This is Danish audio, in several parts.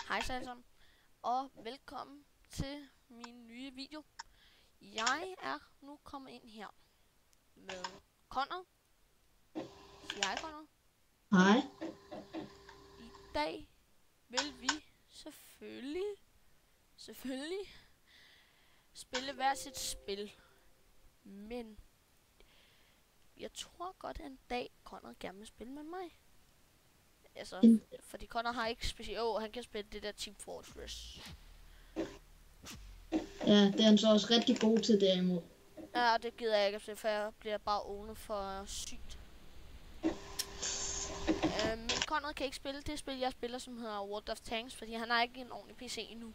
Hej så alle sammen, og velkommen til min nye video. Jeg er nu kommet ind her med Connor. Sig hej, Connor. Hej. I dag vil vi selvfølgelig spille hver sit spil. Men jeg tror godt en dag Connor gerne vil spille med mig. Altså, fordi Connor har ikke specielt... han kan spille det der Team Fortress. Ja, det er han så også rigtig god til derimod. Ja, det gider jeg ikke, for jeg bliver bare åbnet for sygt. Men Connor kan ikke spille det spil, jeg spiller, som hedder World of Tanks, fordi han har ikke en ordentlig PC endnu.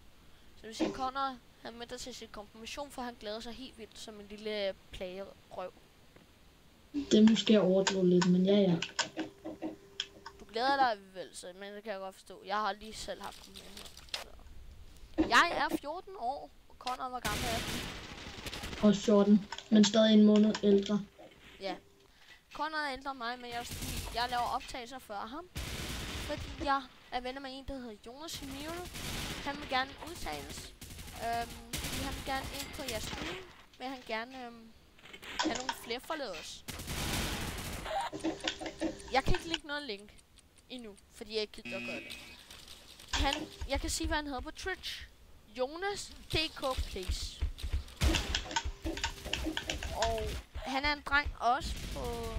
Så det vil sige, Connor, han venter til sin konfirmation, for han glæder sig helt vildt som en lille plagerøv. Det er måske overdrevet lidt, men ja. Du glæder dig vel, så, men det kan jeg godt forstå. Jeg har lige selv haft den med. Jeg er 14 år, og Connor var gammel af den. Og 14, men stadig en måned ældre. Ja. Connor er ældre end mig, men jeg laver optagelser før ham. Fordi jeg er venner med en, der hedder Jonas Emiro. Han vil gerne udtales. Han vil gerne ind på jeres stream. Men han gerne have nogle flere followers. Jeg kan ikke lægge noget link endnu, fordi jeg ikke gider at gøre det. Jeg kan sige, hvad han hedder på Twitch. Jonas DK Plays. Og han er en dreng også på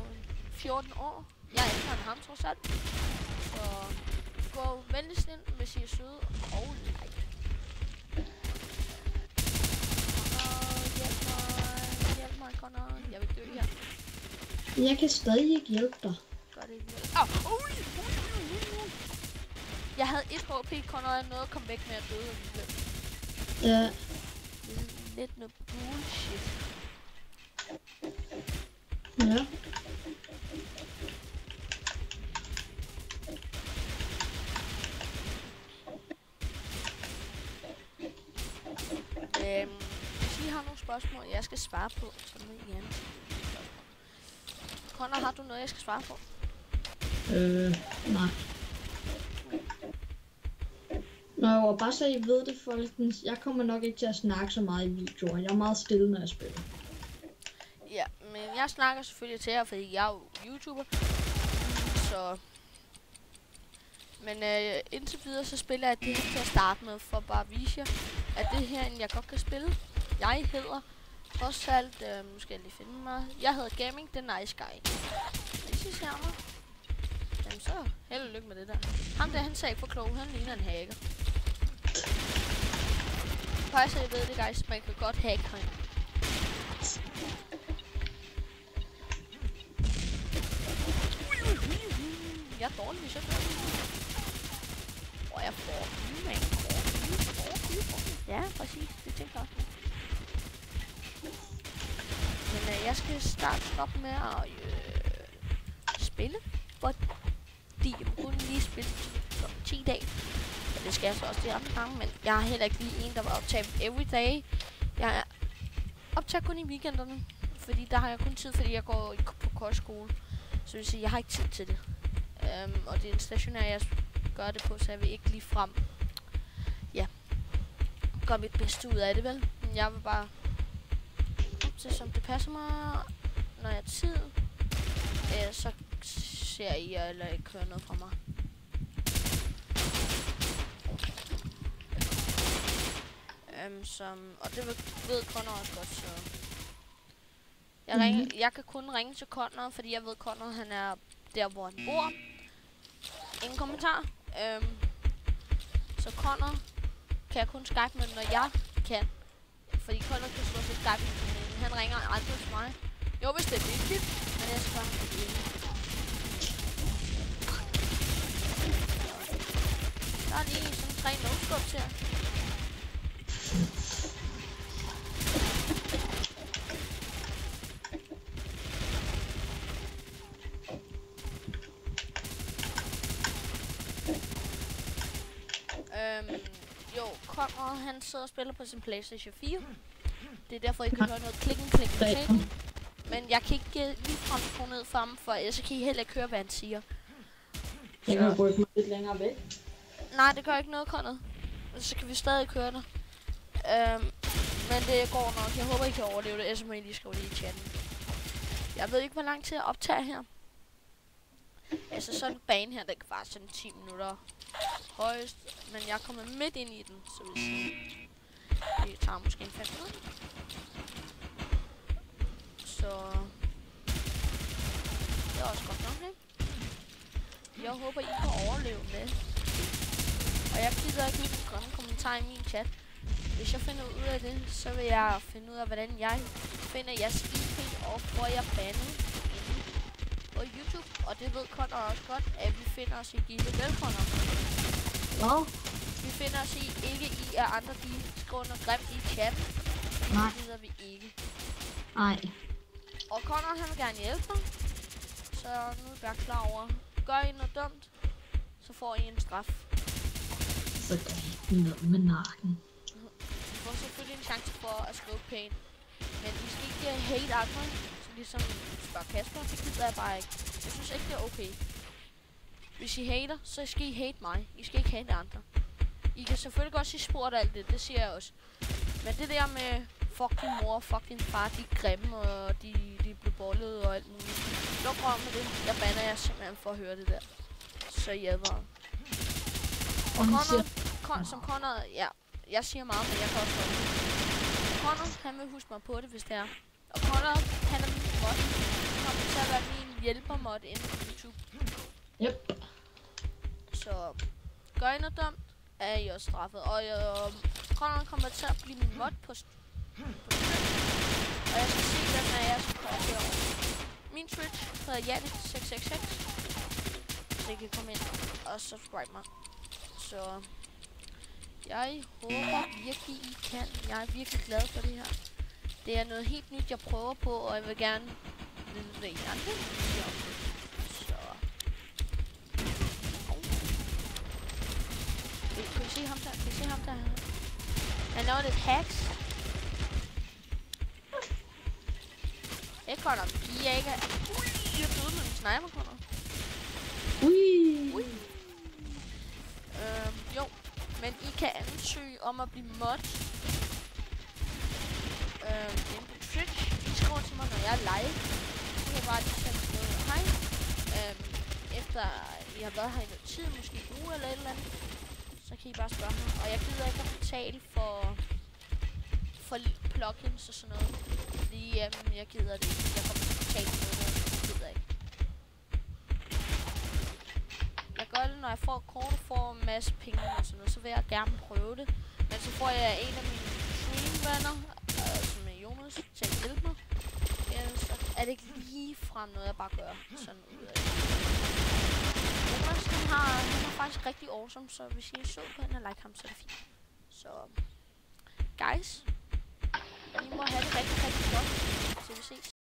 14 år. Jeg er ældre end ham trods alt. Så gå venligst ind, hvis I er søde og like. Hjælp mig, Connor. Jeg vil dø her. Jeg kan stadig ikke hjælpe dig. Gør det ikke. Jeg havde 1 HP, Connor, og nåede at komme væk med at døde alligevel. Ja. Det er lidt noget bullshit. Ja. Hvis I har nogle spørgsmål, jeg skal svare på, så må I gerne. Connor, har du noget, jeg skal svare på? Nej. Nå, og bare så I ved det, folkens, jeg kommer nok ikke til at snakke så meget i videoer. Jeg er meget stille, når jeg spiller. Ja, men jeg snakker selvfølgelig til jer, fordi jeg er jo YouTuber. Så... Men indtil videre, så spiller jeg det her til at starte med, for bare at vise jer, at det her, jeg godt kan spille. Jeg hedder trods alt, nu skal jeg lige finde mig. Jeg hedder Gaming The Nice Guy. Hvis I ser mig, jamen så held og lykke med det der. Ham der, han sagde for klog, han ligner en hacker. Bare så I ved det, guys, man kan godt hacke herinde. Jeg er dårlig, hvis jeg gør det. Og jeg får ja, præcis. Det tænker jeg også. Men jeg skal starte op med at spille. Fordi jeg må kun lige spille 10 dage. Og det skal jeg så også de andre gange. Men jeg har heller ikke lige en, der var optaget everyday. Jeg er optaget kun i weekenderne. Fordi der har jeg kun tid, fordi jeg går på kostskole. Så det vil sige, jeg har ikke tid til det. Og det er en stationær, jeg gør det på, så jeg vil ikke lige frem. Ja. Gør mit bedste ud af det, vel? Men jeg vil bare optage, som det passer mig. Når jeg har tid, så ser I, eller ikke hører noget fra mig. Og det ved Connor også godt, så... Jeg kan kun ringe til Connor, fordi jeg ved, Connor han er der, hvor han bor. Ingen kommentar. Så Connor kan jeg kun Skype med, når jeg kan. Fordi Connor kan slå sig Skype med, han ringer aldrig til mig. Jo, hvis det er vigtigt, men jeg skal ikke. Der er lige sådan 3 no-scopes her. Jo, Connor, han sidder og spiller på sin PlayStation 4. Det er derfor, I kan høre noget klikken på talen. Men jeg kan ikke lige frem ned for ham, for ellers kan I heller ikke høre, hvad han siger. Jeg kan rykke mig lidt længere væk. Nej, det gør ikke noget, Conrad. Så kan vi stadig køre det. Men det går nok. Jeg håber, I kan overleve det. Ellers må I lige skrive det i chatten. Jeg ved ikke, hvor lang tid jeg optager her. Altså sådan en bane her, den kan bare sådan 10 minutter højst. Men jeg er kommet midt ind i den, så hvis det tager måske en 5 minutter. Så det er også godt nok, ikke? Jeg håber, I kan overleve det. Og jeg gider ikke lige komme en kommentar i min chat. Hvis jeg finder ud af det, så vil jeg finde ud af, hvordan jeg finder jeres IP, og hvor jeg bandet inde på YouTube. Og det ved Conrad også godt, at vi finder os i Gilde. Vel, Conrad? Hvad? Vi finder os i, ikke i, at andre de skriver noget grimt i chatten. Nej. Det gider vi ikke. Nej. Og Conrad, han vil gerne hjælpe mig. Så nu er jeg klar over. Gør I noget dumt, så får I en straf. Så gør I noget med nakken. I får selvfølgelig en chance for at skrive pænt. Men I skal ikke hate andre, så ligesom spørger Kasper. Det gider jeg bare ikke. Jeg synes ikke, det er okay. Hvis I hater, så skal I hate mig. I skal ikke hate andre. I kan selvfølgelig godt sige spurgt alt det, det siger jeg også. Men det der med fuck din mor, fuck din far, de er grimme, og de blev bollet og alt muligt. Luk røv med det. Jeg bander jer simpelthen for at høre det der. Så hjælper. Og Conrad, som Conrad, ja, jeg siger meget, men jeg kan også godt. Conrad, han vil huske mig på det, hvis det er. Og Conrad, han er min mod. Han kommer til at være min hjælpermod inde på YouTube. Yep. Så gør I noget dumt, er I også straffet. Og Conrad kommer til at blive min mod på og jeg skal se, hvem af jer som kommer herovre. Min Twitch hedder Jannik666. Så I kan komme ind og subscribe mig. Så jeg håber virkelig, I kan. Jeg er virkelig glad for det her. Det er noget helt nyt, jeg prøver på, og jeg vil gerne vide, hvad I andre siger om det. Så kan I se ham der? Kan I se ham der? Han laver lidt hacks. Ikke Conrad, I er ikke... I er døde med en sniper, Conrad. Ui. Jo, men I kan ansøge om at blive mod. Inde på Twitch. I skriver til mig, når jeg er live. Så kan jeg bare lige sende noget hej. Efter I har været her i noget tid, måske en uge eller et eller andet, så kan I bare spørge mig. Og jeg gider ikke at betale for plugins og sådan noget. Fordi jeg gider det ikke. Jeg kommer til at betale for noget. Det gider jeg ikke. Jeg gør det, når jeg får kort og får en masse penge og sådan noget, så vil jeg gerne prøve det. Men så får jeg en af mine streamvenner, som er Jonas, til at hjælpe mig. Så er det ikke lige frem noget, jeg bare gør sådan ud af det. Jonas, han er faktisk rigtig awesome, så hvis I er sød på hende og like ham, så er det fint. Så, guys, I må have det rigtig, rigtig godt, til vi ses.